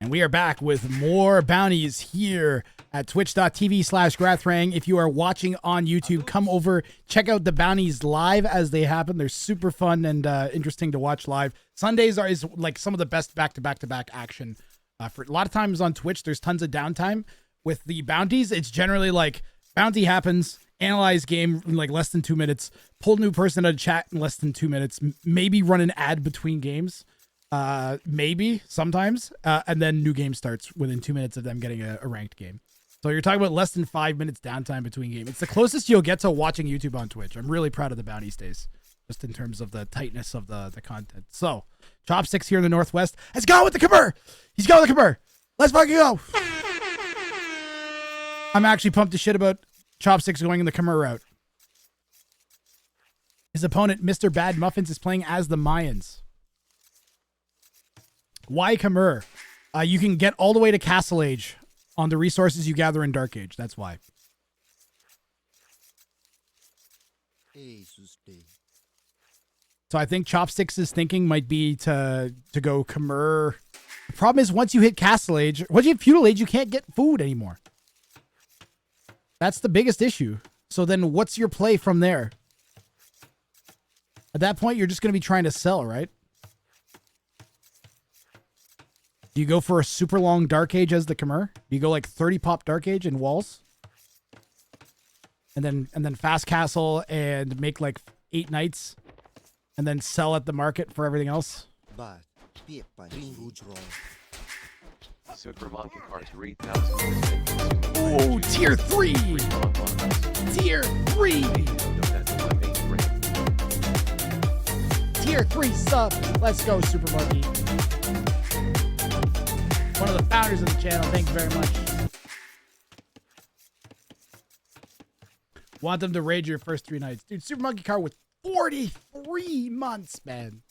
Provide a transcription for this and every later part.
And we are back with more bounties here at twitch.tv/Grathrang. If you are watching on YouTube, come over, check out the bounties live as they happen. They're super fun and interesting to watch live. Sundays is like some of the best back-to-back action. For a lot of times on Twitch, there's tons of downtime. With the bounties, it's generally like bounty happens, analyze game in like less than 2 minutes, pull new person out of chat in less than 2 minutes, maybe run an ad between games. Maybe sometimes, and then new game starts within 2 minutes of them getting a ranked game. So you're talking about less than 5 minutes downtime between games. It's the closest you'll get to watching YouTube on Twitch. I'm really proud of the bounties days, just in terms of the tightness of the content. So Chopsticks here in the Northwest has gone with the Khmer. He's gone with the Khmer. Let's fucking go. I'm actually pumped to shit about Chopsticks going in the Khmer route. His opponent, Mr. Bad Muffins, is playing as the Mayans. Why Khmer? You can get all the way to Castle Age on the resources you gather in Dark Age. That's why. So I think Chopsticks' thinking might be to go Khmer. The problem is once you hit Castle Age, once you hit Feudal Age, you can't get food anymore. That's the biggest issue. So then what's your play from there? At that point, you're just going to be trying to sell, right? Do you go for a super long Dark Age as the Khmer? Do you go like 30 pop Dark Age in walls? And then fast castle and make like 8 knights and then sell at the market for everything else? Super Monkey Cars 3,000. Oh, tier 3! Tier 3! Tier 3 sub! Let's go, Super Monkey. One of the founders of the channel. Thank you very much. Want them to raid your first 3 nights. Dude, Super Monkey Car with 43 months, man.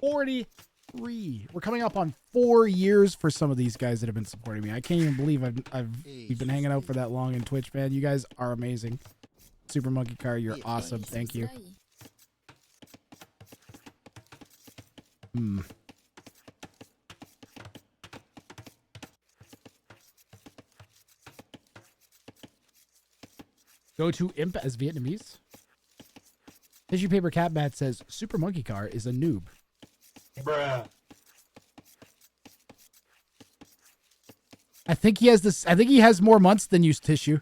43. We're coming up on 4 years for some of these guys that have been supporting me. I can't even believe we've been hanging out for that long in Twitch, man. You guys are amazing. Super Monkey Car, you're awesome. Thank you. Go to Imp as Vietnamese. Tissue Paper Cat Bat says Super Monkey Car is a noob. Bruh. I think he has more months than you, Tissue.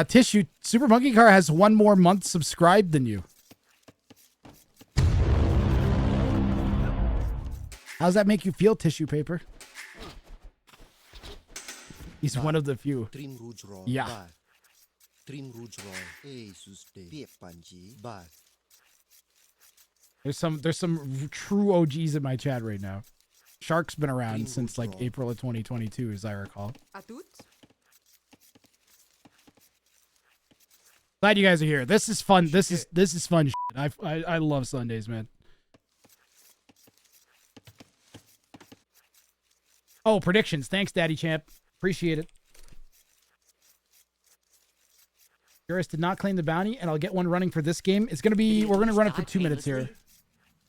Tissue, Super Monkey Car has 1 more month subscribed than you. How's that make you feel, Tissue Paper? He's one of the few. Yeah. There's some true OGs in my chat right now. Shark's been around since like April of 2022, as I recall. Glad you guys are here. This is fun. This is fun shit. I love Sundays, man. Oh, predictions. Thanks, Daddy Champ. Appreciate it. Juris did not claim the bounty, and I'll get one running for this game. It's gonna be we're gonna run it for 2 minutes here.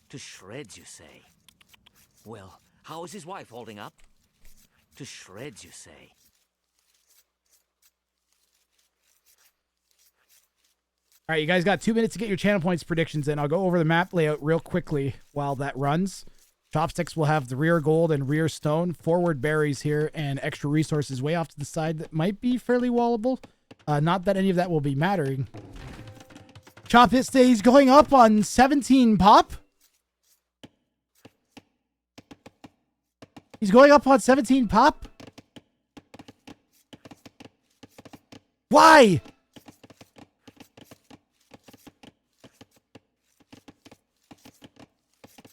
To shreds, you say? Well, how is his wife holding up? To shreds, you say? All right, you guys got 2 minutes to get your channel points predictions in. I'll go over the map layout real quickly while that runs. Chopsticks will have the rear gold and rear stone, forward berries here, and extra resources way off to the side that might be fairly wallable. Not that any of that will be mattering. Chopsticks stays going up on 17 pop. He's going up on 17 pop. Why?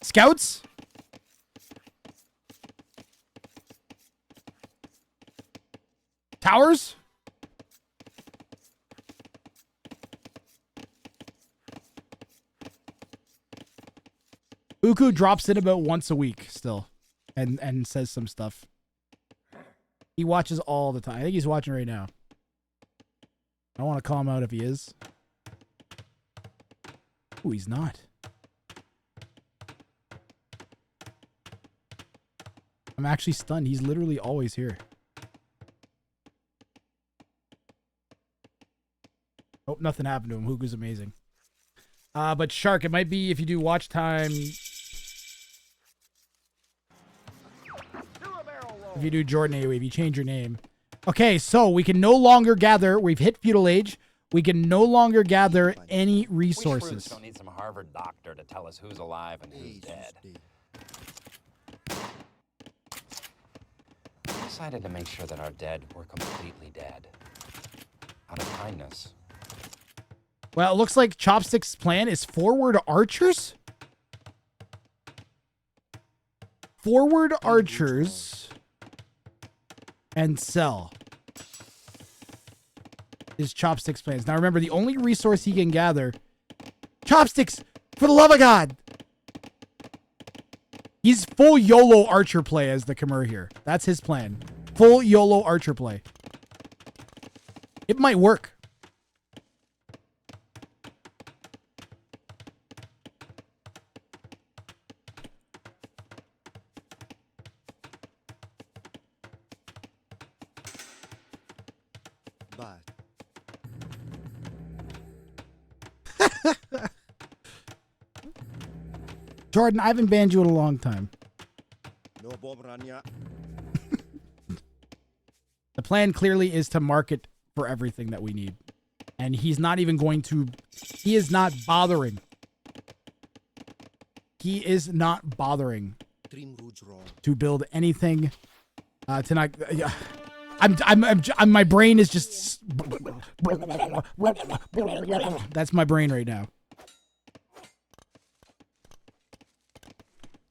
Scouts? Towers? Uku drops in about once a week still and says some stuff. He watches all the time. I think he's watching right now. I don't want to call him out if he is. Ooh, he's not. I'm I'm actually stunned. He's literally always here. Oh, nothing happened to him. Hugo's amazing. But Shark, it might be if you do watch time. If you do Jordan AOE, if you change your name. Okay, so we can no longer gather. We've hit feudal age. We can no longer gather any resources. We don't need some Harvard doctor to tell us who's alive and who's dead. I decided to make sure that our dead were completely dead. Out of kindness. Well, it looks like Chopstick's plan is forward archers? Forward archers and sell is Chopstick's plans. Now remember, the only resource he can gather... Chopsticks! For the love of God! He's full YOLO archer play as the Khmer here. That's his plan. Full YOLO archer play. It might work. Jordan, I haven't banned you in a long time. The plan clearly is to market for everything that we need. And he's not even going to... He is not bothering. He is not bothering to build anything tonight. My brain is just... That's my brain right now.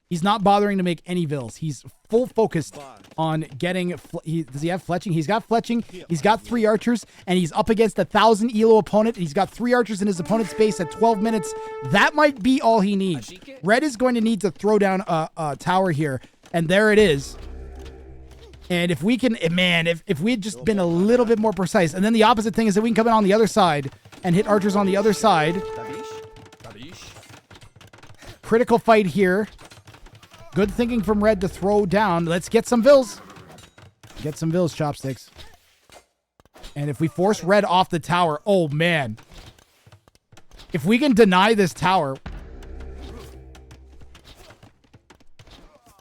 He's not bothering to make any vills. He's full focused on getting... does he have fletching? He's got fletching. He's got 3 archers. And he's up against a 1,000 elo opponent. He's got 3 archers in his opponent's base at 12 minutes. That might be all he needs. Red is going to need to throw down a tower here. And there it is. And if we can... Man, if we had just been a little bit more precise. And then the opposite thing is that we can come in on the other side and hit archers on the other side. Critical fight here. Good thinking from Red to throw down. Let's get some vills. Get some vills, Chopsticks. And if we force Red off the tower, oh man. If we can deny this tower,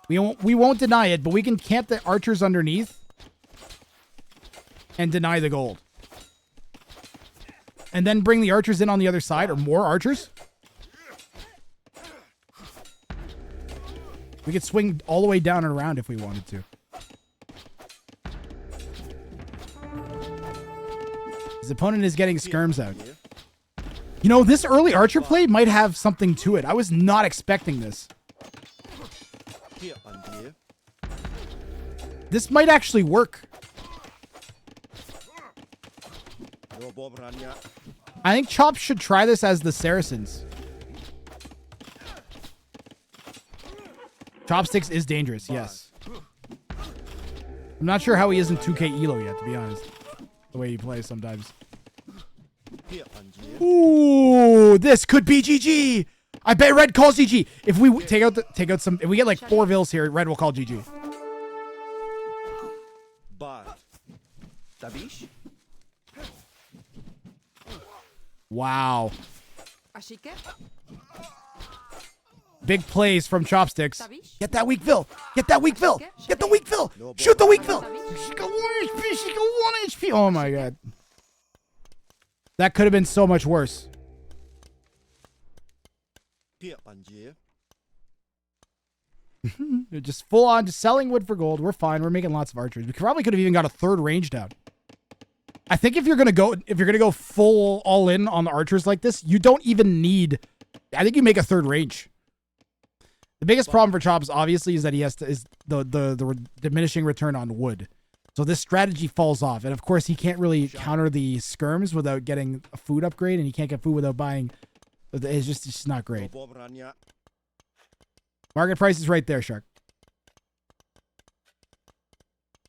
we won't deny it, but we can camp the archers underneath and deny the gold. And then bring the archers in on the other side, or more archers. We could swing all the way down and around if we wanted to. His opponent is getting skirms out. You know, this early archer play might have something to it. I was not expecting this. This might actually work. I think Chop should try this as the Saracens. Chopsticks is dangerous, yes. I'm not sure how he isn't 2k elo yet, to be honest. The way he plays sometimes. Ooh, this could be GG. I bet Red calls GG. If we take out some, if we get like 4 vills here, Red will call GG. Wow. Big plays from Chopsticks. Get that weak Vill. Get that weak Vill. Get the weak Vill. Shoot the weak Vill. She got 1 HP. She got 1 HP. Oh my god. That could have been so much worse. They're just full on just selling wood for gold. We're fine. We're making lots of archers. We probably could have even got a 3rd range down. I think if you're gonna go full all in on the archers like this, you don't even need. I think you make a 3rd range. The biggest problem for Chops, obviously, is that he has to the diminishing return on wood. So this strategy falls off, and of course he can't really counter the skirms without getting a food upgrade, and he can't get food without buying. It's just not great. Market price is right there, Shark.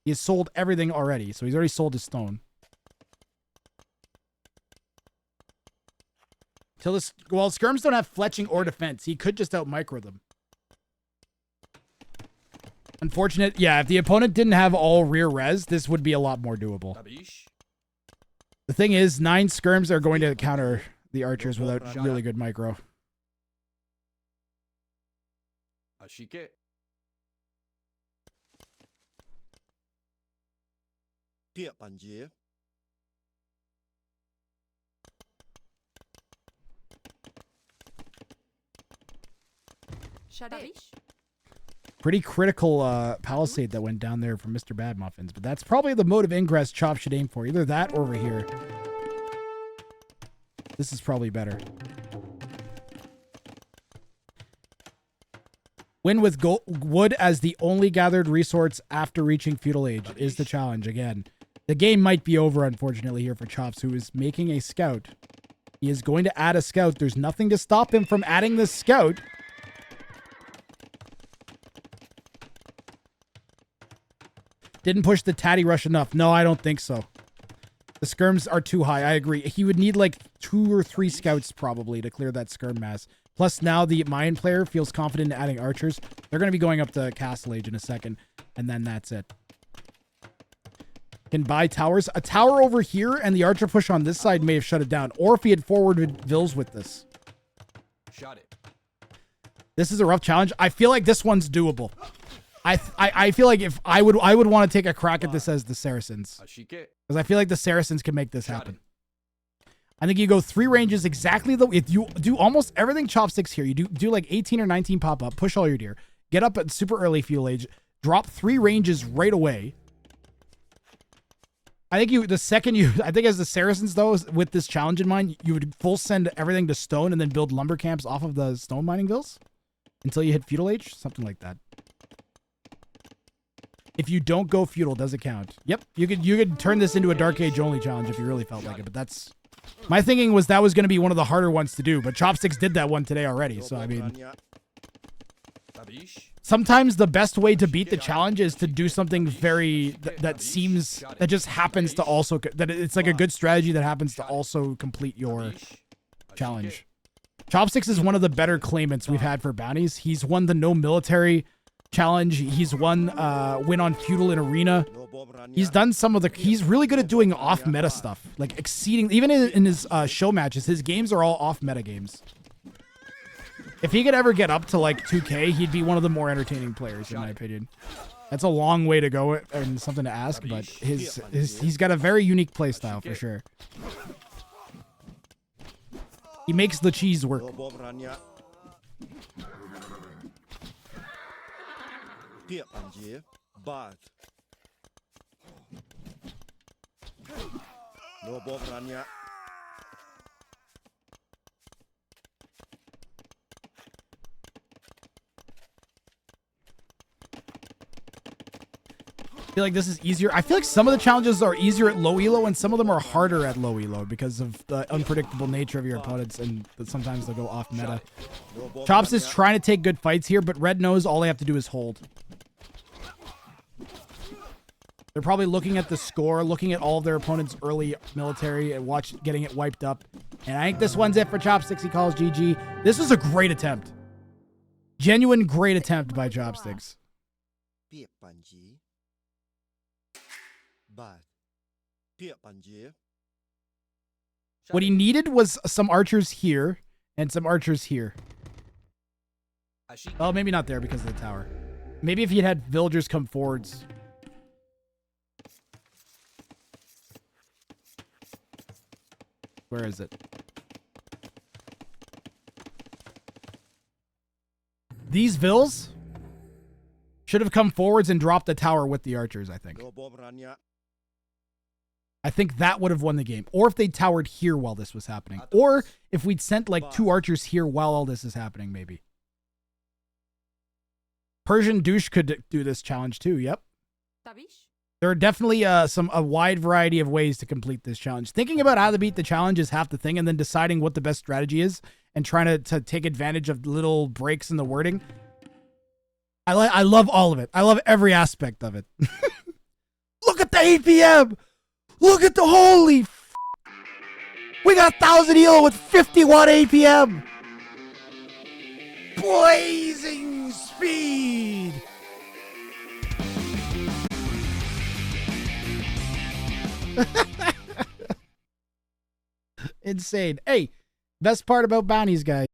He has sold everything already, so he's already sold his stone. Well, skirms don't have fletching or defense. He could just out micro them. Unfortunate. Yeah, if the opponent didn't have all rear res, this would be a lot more doable. The thing is, 9 skirms are going to counter the archers without really good micro. Pretty critical palisade that went down there from Mr. Bad Muffins, but that's probably the mode of ingress Chop should aim for. Either that or over here. This is probably better. Win with wood as the only gathered resource after reaching feudal age is the challenge again. The game might be over, unfortunately, here for Chops, who is making a scout. He is going to add a scout. There's nothing to stop him from adding this scout. Didn't push the Tatty Rush enough. No, I don't think so. The skirms are too high. I agree. He would need like 2 or 3 scouts probably to clear that skirm mass. Plus now the Mayan player feels confident in adding archers. They're going to be going up to Castle Age in a second. And then that's it. Can buy towers. A tower over here and the archer push on this side may have shut it down. Or if he had forwarded Vils with this. Shot it. This is a rough challenge. I feel like this one's doable. I feel like if I would want to take a crack at this as the Saracens. Because I feel like the Saracens can make this happen. I think you go 3 ranges exactly if you do almost everything Chopsticks here. You do like 18 or 19 pop up, push all your deer, get up at super early feudal age, drop 3 ranges right away. I think I think as the Saracens though, with this challenge in mind, you would full send everything to stone and then build lumber camps off of the stone mining vills until you hit feudal age, something like that. If you don't go feudal, does it count? Yep, you could turn this into a Dark Age only challenge if you really felt like it, but that's my thinking was that was going to be one of the harder ones to do, but Chopsticks did that one today already, so I mean sometimes the best way to beat the challenge is to do something very that just happens to also that it's like a good strategy that happens to also complete your challenge. Chopsticks is one of the better claimants we've had for bounties. He's won the no military challenge. He's won win on feudal in arena. He's done some of the he's really good at doing off meta stuff, like exceeding even in his show matches. His games are all off meta games. If he could ever get up to like 2K, he'd be one of the more entertaining players in my opinion. That's a long way to go and something to ask, but he's got a very unique play style for sure. He makes the cheese work. I feel like this is easier. I feel like some of the challenges are easier at low elo and some of them are harder at low elo because of the unpredictable nature of your opponents and that sometimes they'll go off meta. Chops is trying to take good fights here, but Red knows all they have to do is hold. They're probably looking at the score, looking at all of their opponents' early military and getting it wiped up. And I think this one's it for Chopsticks. He calls GG. This was a great attempt. Genuine great attempt by Chopsticks. What he needed was some archers here and some archers here. Oh, maybe not there because of the tower. Maybe if he had villagers come forwards. Where is it? These vills should have come forwards and dropped the tower with the archers, I think. I think that would have won the game. Or if they towered here while this was happening. Or if we'd sent like 2 archers here while all this is happening, maybe. Persian douche could do this challenge too, yep. There are definitely a wide variety of ways to complete this challenge. Thinking about how to beat the challenge is half the thing, and then deciding what the best strategy is and trying to take advantage of little breaks in the wording. I love all of it. I love every aspect of it. Look at the APM! Look at the holy we got 1,000 elo with 51 APM! Blazing speed! Insane. Hey, best part about bounties, guys.